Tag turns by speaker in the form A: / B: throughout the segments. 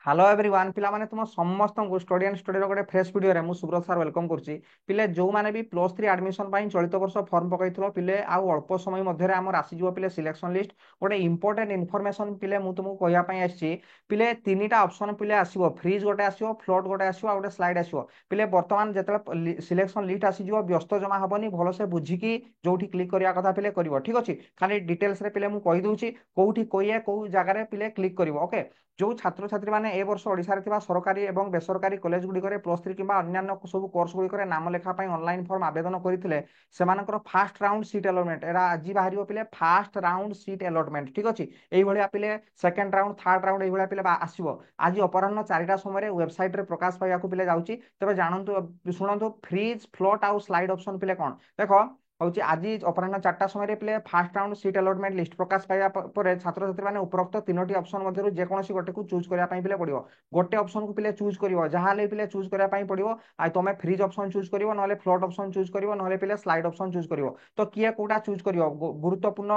A: Hello everyone पिला माने तुम समस्त स्टडी एंड स्टडी गोटे फ्रेश वीडियो रे मु सुब्रत सर वेलकम करछि। पिले जो माने भी प्लस 3 एडमिशन पाई चलित वर्ष फॉर्म पकैथिलो पिले आउ अल्प समय मध्य रे हमर आसी जिवो पिले सिलेक्शन लिस्ट गोटे इंपोर्टेंट इन्फॉर्मेशन पिले मु तुमको कहया पाई आछि। पिले तीनटा ऑप्शन पिले आसीबो फ्रीज गोटे आसीबो फ्लोट गोटे आसीबो आ गोटे स्लाइड आसीबो। पिले वर्तमान जेतले सिलेक्शन लिस्ट आसी जिवो व्यस्त जमा हबनी भलो से बुझिकी जोठी क्लिक करिया कथा पिले करिवो ठीक अछि। खाली डिटेल्स रे पिले मु कहि दउछि कोउठी कोइए कोउ जगह रे पिले क्लिक करिवो ओके। जो छात्र छात्री माने ए वर्ष ओडिशा रे थिबा सरकारी एवं बेसरकारी कॉलेज गुडी करे प्लस 3 किबा अन्यान्य सब कोर्स गुडी करे नाम लेखा पई ऑनलाइन फॉर्म आवेदन करिथिले सेमानकर फास्ट राउंड सीट अलॉटमेंट एरा आजि बाहरियो पिले फास्ट राउंड सीट अलॉटमेंट ठीक अछि। एई भलिया पिले सेकंड राउंड थर्ड राउंड एई भलिया पिले आसीबो आज अपराह्न 4टा समय रे वेबसाइट रे प्रकाश पाइयाकू पिले जाउची। तबे जानंतु सुनंतु फ्रीज फ्लोट आउ स्लाइड ऑप्शन पिले कोन देखो हଉଛି ଆଜି ଅପରାହ୍ନ 4ଟା ସମୟରେ ପିଲେ first round seat allotment list ପ୍ରକାଶ ପାଇବା ପରେ ଛାତ୍ରଛାତ୍ରୀ ମାନେ ଉପରୋକ୍ତ ତିନୋଟି ଅପସନ ମଧ୍ୟରୁ ଯେକୌଣସି ଗୋଟେକୁ ଚୁଜ୍ କରିବା ପାଇଁ ପିଲେ ପଡିବ। ଗୋଟେ ଅପସନକୁ ପିଲେ ଚୁଜ୍ କରିବ ଯାହା ହେଲେ ପିଲେ ଚୁଜ୍ କରିବା ପାଇଁ ପଡିବ। ଆଉ ତମେ ଫ୍ରିଜ୍ ଅପସନ ଚୁଜ୍ କରିବ ନହେଲେ ଫ୍ଲୋଟ୍ ଅପସନ ଚୁଜ୍ କରିବ ନହେଲେ ପିଲେ ସ୍ଲାଇଡ୍ ଅପସନ ଚୁଜ୍ କରିବ। ତ କିଏ କୋଉଟା ଚୁଜ୍ କରିବ ଗୁରୁତ୍ୱପୂର୍ଣ୍ଣ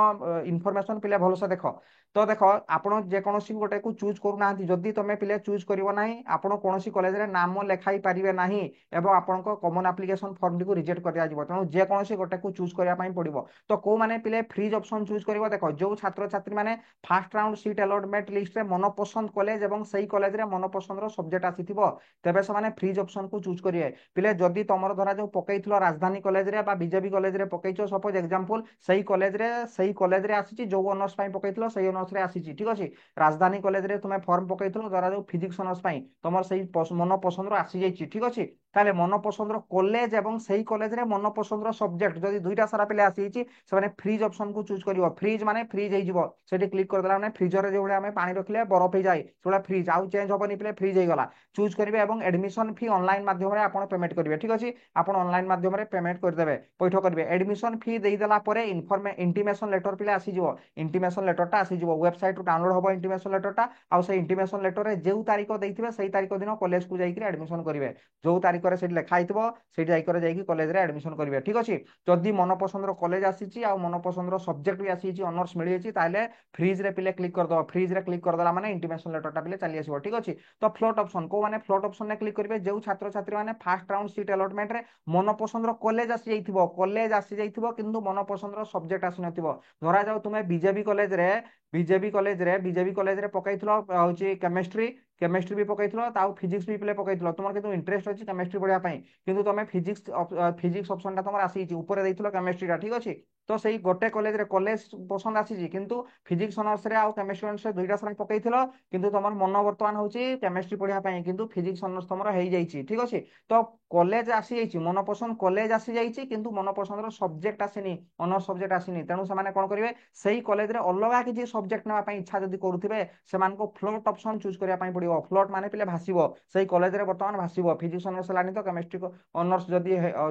A: ଇନଫର୍ମେସନ ପିଲେ ଭଲସେ ଦେଖ। ତ ଦେଖ ଆପଣ ଯେକୌଣସି ଗୋଟେକୁ ଚୁଜ୍ କରୁନାହାନ୍ତି ଯଦି ତମେ ପିଲେ ଚୁଜ୍ କରିବ ନାହିଁ ଆପଣ କୌଣସି କଲେଜରେ ନାମ ଲେଖାଇ ପାରିବେ ନାହିଁ ଏବଂ ଆପଣଙ୍କ କମନ ଆପ୍ଲିକେସନ ଫର୍ମଟିକୁ ରିଜେକ୍ଟ କରାଯିବ। ତେଣୁ ଯେକୌଣସି ଗୋଟେକୁ ଚୁଜ୍ କରିବା ପାଇଁ ପଡିବ। ତ କୋଉମାନେ ପିଲେ ଫ୍ରିଜ୍ ଅପସନ ଚୁଜ୍ କରିବ ଦେଖ ଯୋଉ ଛାତ୍ରଛାତ୍ରୀ ମାନେ ফার্স্ট রাউন্ড সিট আলটমেন্ট লিস্টরে মনপসন্দ কলেজ এবং সেই কলেজরে মনপসন্দর সবজেক্ট আসিথিব তেবে সেমানে ফ্রিজ অপশন কু চুজ করিবে। পিলে যদি তোমার ধরা যাও পকাইছিল রাজধানী কলেজরে বা বিজেপি কলেজরে পকাইছো সপোজ এক্সাম্পল সেই কলেজরে আসিছি जो অনর্স পাই পকাইছিল সেই অনর্সরে আসিছি ঠিক আছে। রাজধানী কলেজরে তুমি ফর্ম পকাইছিল ধরা যাও ফিজিক্স অনর্স পাই তোমার সেই মনপসন্দর আসি যাইছি ঠিক আছে। তাহলে মনপসন্দর কলেজ এবং সেই কলেজরে মনপসন্দর সবজেক্ট যদি দুইটা সারা পিলে আসি যাইছি সেমানে ফ্রিজ অপশন কু চুজ করিব। ফ্রিজ মানে ফ্রিজ ହେଇଯିବ সেটি ক্লিক କରିଦେଲା ମାନେ ଫ୍ରିଜରରେ ଯୋଉଭଳି ଆମେ ପାଣି ରଖିଲେ ବରଫ ହେଇଯାଏ ସେଭଳିଆ ଫ୍ରିଜ ଆଉ ଚେଞ୍ଜ ହବନି ପିଲେ ଫ୍ରିଜ ହେଇଗଲା। ଚୁଜ୍ କରିବେ ଏବଂ ଏଡମିସନ ଫି ଅନଲାଇନ ମାଧ୍ୟମରେ ଆପଣ ପେମେଣ୍ଟ କରିବେ ଠିକ ଅଛି। ଆପଣ ଅନଲାଇନ ମାଧ୍ୟମରେ ପେମେଣ୍ଟ କରିଦେବେ ପୈଠ କରିବେ ଏଡମିସନ ଫି ଦେଇଦେଲା ପରେ ଇଣ୍ଟିମେସନ ଲେଟର ପିଲେ ଆସିଯିବ। ଇଣ୍ଟିମେସନ ଲେଟରଟା ଆସିଯିବ ୱେବସାଇଟରୁ ଡାଉନଲୋଡ ହବ ଇଣ୍ଟିମେସନ ଲେଟରଟା ଆଉ ସେଇ ଇଣ୍ଟିମେସନ ଲେଟରରେ ଯେଉଁ ତାରିଖ ଦେଇଥିବେ ସେଇ ତାରିଖ ଦିନ କଲେଜକୁ ଯାଇକି ଆଡମିସନ କରିବେ। ଯୋଉ ତାରିଖରେ ସେଠି ଲେଖା ହେଇଥିବ ସେଇ ତାରିଖରେ ଯାଇକି କଲେଜରେ ଆଡମିସନ କରିବେ ଠିକ ଅଛି। ଯଦି ମନ ପସନ୍ଦର କଲେଜ ଆସିଛି ଆଉ ମନ ପସନ୍ଦର ସବଜେକ୍ଟ ବି ଆସିଛି ଅନର୍ସ ମିଳିଯାଇଛି ତାହେଲେ ফ্রিজ রে পিলে ক্লিক করদব ফ্রিজ রে ক্লিক করদেলা মানে ইন্টিমেশন লেটরটা পিলে চালি আসিব ঠিক আছে। তো ফ্লোট অপশন কো মানে ফ্লোট অপশন রে ক্লিক করবে যে ছাত্র ছাত্রী মানে ফার্স্ট রাউন্ড সিট अलॉटमेंट রে মন পছন্দর কলেজ আসি যাইতিব কিন্তু মন পছন্দর সবজেক্ট আসি নথিব। ধরা যাও তুমি বিজেপি কলেজরে পকাইছিল হচ্ছে কেমিস্ট্রি ବି ପକେଇଥିଲ ଆଉ ଫିଜିକ୍ସ ବି ପିଲେ ପକେଇଥିଲ তোমার কিন্তু ইন্টারেস্ট ଅଛି কেমিস্ট্রি পড়িয়া ପାଇଁ কিন্তু তুমি ফিজিক্স অপশনটা তোমার আসিଛି উপরে ଦେଇଥିଲ কেমিস্ট্রিটা ঠিক ଅଛି। তো সেই গোটে কলেজরে কলেজ পছন্দ আসিছি কিন্তু ফিজিক্স ଅନର୍ସରେ ଆଉ କେମିଷ୍ଟ୍ରି ଅନର୍ସରେ ଦୁଇଟା ସାରା ପକେଇଥିଲ କିନ୍ତୁ ତମର ମନ ବର୍ତ୍ତମାନ ହଉଛି କେମିଷ୍ଟ୍ରି ପଢିବା ପାଇଁ କିନ୍ତୁ ଫିଜିକ୍ସ ଅନର୍ସ ତମର ହେଇଯାଇଛି ଠିକ ଅଛି। ତ କଲେଜ ଆସିଯାଇଛି ମନ ପସନ୍ଦ କଲେଜ ଆସିଯାଇଛି କିନ୍ତୁ ମନ ପସନ୍ଦର ସବଜେକ୍ଟ ଆସିନି ଅନର୍ସ ସବଜେକ୍ଟ ଆସିନି ତେଣୁ ସେମାନେ କଣ କରିବେ ସେଇ କଲେଜରେ ଅଲଗା କିଛି ସବଜେକ୍ଟ ନେବା ପାଇଁ ଇଚ୍ଛା ଯଦି କରୁଥିବେ ସେମାନଙ୍କୁ ଫ୍ଲୋଟ ଅପସନ ଚୁଜ୍ କରିବା ପାଇଁ ପଡିବ। ଫ୍ଲୋଟ ମାନେ ପିଲେ ଭାସିବ ସେଇ କଲେଜରେ ବର୍ତ୍ତମାନ ଭାସିବ ଫିଜିକ୍ସ ଅନର୍ସ ହେଲାନି ତ କେମିଷ୍ଟ୍ରି ଅନର୍ସ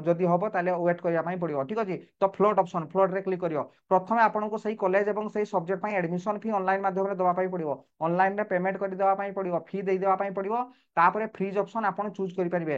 A: ଯଦି ହବ ତାହେଲେ ୱେଟ୍ କରିବା ପାଇଁ ପଡିବ ଠିକ ଅଛି। ତ ଫ୍ଲୋଟ ଅପସନ ଫ୍ଲୋଟରେ କ୍ଲିକ୍ କରିବ। ପ୍ରଥମେ ଆପଣଙ୍କୁ ସେଇ କଲେଜ ଏବଂ ସେଇ ସବଜେକ୍ଟ ପାଇଁ ଆଡମିସନ ଫି ଅନଲାଇନ ମାଧ୍ୟମରେ ଦେବା ପାଇଁ ପଡିବ। ଅନଲାଇନରେ ପେମେଣ୍ଟ କରିଦେବା ପାଇଁ ପଡିବ ଫି ଦେଇଦେବା ପାଇଁ ପଡିବ। ତାପରେ ଫ୍ରିଜ୍ ଅପସନ ଆପଣ ଚୁଜ୍ କରିପାରିବେ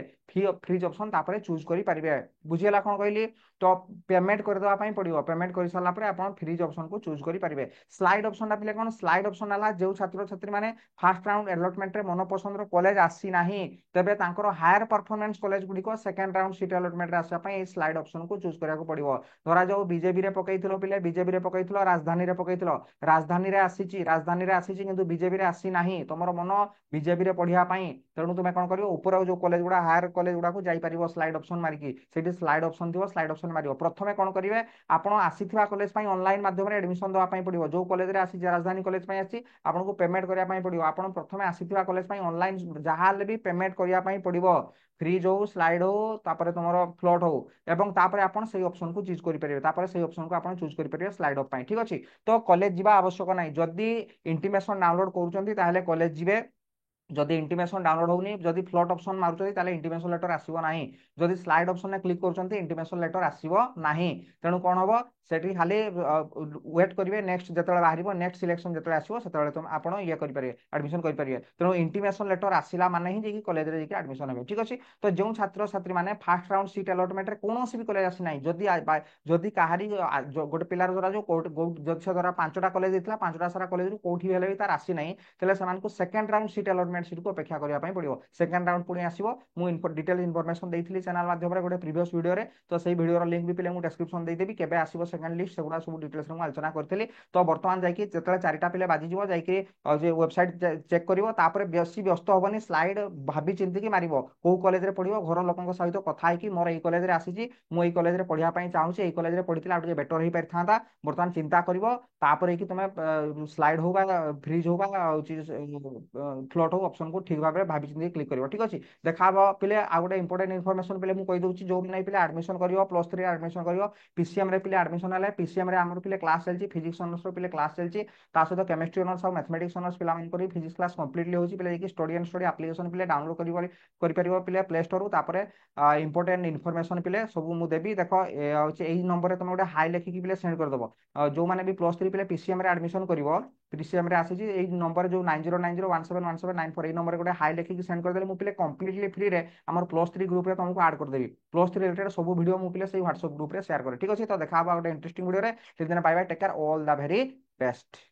A: ଫ୍ରିଜ୍ ଅପସନ ତାପରେ ଚୁଜ୍ କରିପାରିବେ। ବୁଝିଗଲା କଣ କହିଲି। ତ ପେମେଣ୍ଟ କରିଦେବା ପାଇଁ ପଡିବ ପେମେଣ୍ଟ କରିସାରିଲା ପରେ ଆପଣ ଫ୍ରିଜ୍ ଅପସନକୁ ଚୁଜ୍ କରିପାରିବେ। ସ୍ଲାଇଡ୍ ଅପସନଟା ପିଲେ କଣ ସ୍ଲାଇଡ୍ ଅପସନ ହେଲା ଯେଉଁ ଛାତ୍ରଛାତ୍ରୀ ମାନେ ফার্স্ট রাউন্ড আলটমেন্টরে মন পছন্দর কলেজ আসি ନାହିଁ ତେବେ ତାଙ୍କର ହାୟର ପରଫରମାନ୍ସ କଲେଜ ଗୁଡ଼ିକ ସେକେଣ୍ଡ ରାଉଣ୍ଡ ସିଟ୍ ଆଲଟମେଣ୍ଟରେ ଆସିବା ପାଇଁ ଏଇ ସ୍ଲାଇଡ୍ ଅପସନକୁ ଚୁଜ୍ କରିବାକୁ ପଡିବ। ଧରାଯାଉ ବିଜେପିରେ ପକେଇଥିଲ ପିଲେ ବିଜେପିରେ ପକେଇଥିଲ ରାଜଧାନୀରେ ପକେଇଥିଲ ରାଜଧାନୀରେ ଆସିଛି କିନ୍ତୁ ବିଜେପିରେ ଆସି ନାହିଁ ତମର ମନ ବିଜେପିରେ ପଢିବା ପାଇଁ ତେଣୁ ତୁମେ କଣ କରିବ ଉପରେ ଯୋଉ କଲେଜ ଗୁଡା ହାୟର କଲେଜ ଗୁଡାକୁ ଯାଇପାରିବ ସ୍ଲାଇଡ୍ ଅପସନ ମାରିକି ସେଠି ସ୍ଲାଇଡ୍ ଅପସନ ଥିବ ସ୍ଲାଇଡ୍ ଅପସନ ମାରିବ। ପ୍ରଥମେ କଣ କରିବେ ଆପଣ ଆସିଥିବା କଲେଜ ପାଇଁ ଅନଲାଇନ ମାଧ୍ୟମରେ ଆଡମିସନ ଦେବା ପାଇଁ ପଡିବ। ଯୋଉ କଲେଜରେ ଆସିଛି ରାଜଧାନୀ କଲେଜ ପାଇଁ ଆସିଛି ଆପଣଙ୍କୁ ପେମେଣ୍ଟ କରିବା ପାଇଁ ପଡିବ। ଆପଣ ପ୍ରଥମେ ଆସିଥିବା କଲେଜ ପାଇଁ ଅନଲାଇନ ଯାହା ହେଲେ ବି ପେମେଣ୍ଟ କରିବା ପାଇଁ ପଡିବ। ଫ୍ରିଜ୍ ହଉ ସ୍ଲାଇଡ୍ ହଉ ତାପରେ ତମର ଫ୍ଲୋଟ୍ ହଉ ଏବଂ ତାପରେ ଆପଣ ସେଇ ଅପସନକୁ ଚୁଜ୍ କରିପାରିବେ ତାପରେ ସେଇ ଅପସନକୁ ଆପଣ ଚୁଜ୍ କରିପାରିବେ ସ୍ଲାଇଡ୍ ଅପ୍ ପାଇଁ ଠିକ ଅଛି। ତ କଲେଜ ଯିବା ଆବଶ୍ୟକ ନାହିଁ ଯଦି ଇଣ୍ଟିମେସନ ଡାଉନଲୋଡ କରୁଛନ୍ତି ତାହେଲେ କଲେଜ ଯିବେ। ଯଦି ଇଣ୍ଟିମେସନ ଡାଉନଲୋଡ ହଉନି ଯଦି ଫ୍ଲୋଟ୍ ଅପସନ ମାରୁଛନ୍ତି ତାହେଲେ ଇଣ୍ଟିମେସନ ଲେଟର ଆସିବ ନାହିଁ। ଯଦି ସ୍ଲାଇଡ୍ ଅପସନରେ କ୍ଲିକ୍ କରୁଛନ୍ତି ଇଣ୍ଟିମେସନ ଲେଟର ଆସିବ ନାହିଁ। ତେଣୁ କଣ ହବ ସେଠି ଖାଲି ୱେଟ୍ କରିବେ ନେକ୍ସଟ ଯେତେବେଳେ ବାହାରିବ ନେକ୍ସଟ ସିଲେକ୍ସନ ଯେତେବେଳେ ଆସିବ ସେତେବେଳେ ଆପଣ ଇଏ କରିପାରିବେ ଆଡମିସନ କରିପାରିବେ। ତେଣୁ ଇଣ୍ଟିମେସନ ଲେଟର ଆସିଲା ମାନେ ହିଁ ଯାଇକି କଲେଜରେ ଯାଇକି ଆଡମିସନ ହେବେ ଠିକ ଅଛି। ତ ଯେଉଁ ଛାତ୍ରଛାତ୍ରୀ ମାନେ ଫାର୍ଷ୍ଟ ରାଉଣ୍ଡ ସିଟ୍ ଆଲଟମେଣ୍ଟରେ କୌଣସି ବି କଲେଜ ଆସିନାହିଁ ଯଦି କାହାରି ଗୋଟେ ପିଲାର ଧରା ଯୋଉ ଯଦି ସେ ଧରା 5ଟା କଲେଜ ଦେଇଥିଲା 5ଟା ସାରା କଲେଜରୁ କୋଉଠି ହେଲେ ବି ତାର ଆସିନାହିଁ ତାହେଲେ ସେମାନଙ୍କୁ second round seat allotment assignment seat को अपेक्षा करबा पई पड़िबो। सेकंड राउंड पुणी आसीबो मु डिटेल इनफॉरमेशन देइथिली चैनल माध्यम रे गोटे प्रीवियस वीडियो रे, तो सेही वीडियो रो लिंक भी पिले मु डिस्क्रिप्शन दे देबी, केबे आसीबो सेकंड लिस्ट सेगुडा सब डिटेल्स रे मु आलोचना करथिली। तो वर्तमान जाई कि जेतले चारिटा पिले बाजी जिवो जाई कि जे वेबसाइट चेक करिवो, तापरे बेसी व्यस्त होबनी, स्लाइड भाबी चिंती कि मारिबो, को कॉलेज रे पढिबो, घर लोकन सहित कथा है कि मोर एई कॉलेज रे आसीची, मु एई कॉलेज रे पढिया पई चाहूची, एई कॉलेज रे पढितिला आ बेटर हेई परिथांता, वर्तमान चिंता करिवो, तापरे कि तुमे स्लाइड हो बा फ्रीज हो बा फ्लोट हो ऑप्शन को ठीक भाबे भाबी चिंती क्लिक करिवो। ठीक अछि, देखाबो पिले आ गोटे इंपोर्टेंट इन्फॉर्मेशन पिले मु कहि दउची, जो नै पिले एडमिशन करिवो प्लस 3 एडमिशन करिवो पीसीएम रे पिले एडमिशन हले, पीसीएम रे हमर पिले क्लास चलची, फिजिक्स ऑनर्स रो पिले क्लास चलची, ता सहित केमिस्ट्री ऑनर्स और मैथमेटिक्स ऑनर्स पिला मन करी फिजिक्स क्लास कंप्लीटली होची, पिले कि स्टडी एंड स्टडी एप्लीकेशन पिले डाउनलोड करि परिबो पिले प्ले स्टोर रु, तापरे इंपोर्टेंट इन्फॉर्मेशन पिले सब मु देबी। देखो ए होची एही नंबर रे तुम गोटे हाई लिखिकी पिले सेंड कर दबो। जो माने भी प्लस 3 पिले पीसीएम रे एडमिशन करिवो, पीसीएम रे आसीची एई नंबर जो 9090171794 एई नंबर रे गोटे हाई लिखिकी सेंड कर देले मु पिले कंप्लीटली फ्री रे हमर प्लस 3 ग्रुप रे तुमको ऐड कर देबी। प्लस 3 रिलेटेड सब वीडियो मु पिले सेही व्हाट्सएप ग्रुप रे शेयर करे। ठीक अछि, तो देखा बा गोटे इंटरेस्टिंग वीडियो रे, से दिन bye bye, take care, all the very best.